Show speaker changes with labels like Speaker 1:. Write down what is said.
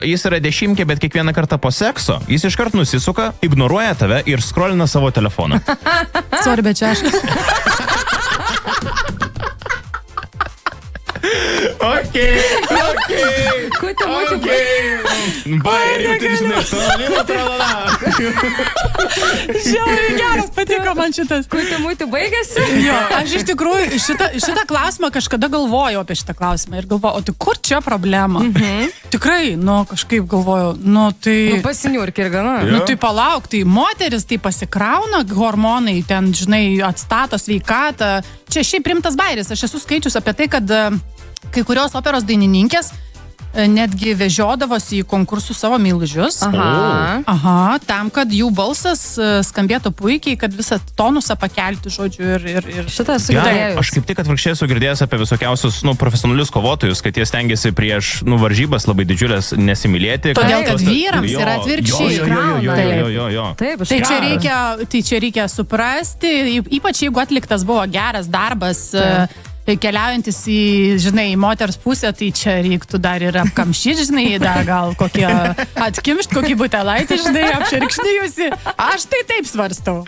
Speaker 1: jis yra 10, bet kiekvieną kartą po sekso jis iškart nusisuka, ignoruoja tave ir scrollina savo telefoną.
Speaker 2: Sorry, bet čia aš.
Speaker 1: Okei.
Speaker 3: Kuitė, muitė,
Speaker 2: Žiauriai geras, patiko man šitas.
Speaker 3: kuitė, muitė, baigėsi.
Speaker 2: Jo, aš iš tikrųjų šitą klausimą kažkada galvojau apie šitą klausimą ir galvojau, o tai kur čia problema? Tikrai, kažkaip galvojau, tai...
Speaker 3: Pasiniurkė ir gana.
Speaker 2: Tai palauk, tai moteris tai pasikrauna hormonai, ten, žinai, atstato sveikatą. Čia šiaip rimtas bairis. Aš esu skaičius apie tai, kad kai kurios operos dainininkės netgi vežiodavosi į konkursų savo meilužius. Aha, tam, kad jų balsas skambėtų puikiai, kad visą tonusą pakelti, žodžiu, ir...
Speaker 3: Šitą esu girdėjus.
Speaker 1: Aš kaip tik atvirkščiai esu girdėjęs apie visokiausius, profesionalius kovotojus, kad jie stengiasi prieš, varžybas labai didžiulės nesimylėti.
Speaker 2: Todėl, kad vyrams yra atvirkščiai.
Speaker 1: Jo.
Speaker 3: Taip,
Speaker 2: Tai čia reikia suprasti, ypač jeigu atliktas buvo geras darbas, keliaujantis į, žinai, moters pusę, tai čia reiktų dar ir apkamšyti, žinai, dar gal kokie atkimšt, kokį butelaitį, žinai, apširkšnijusi. Aš tai taip svarstau.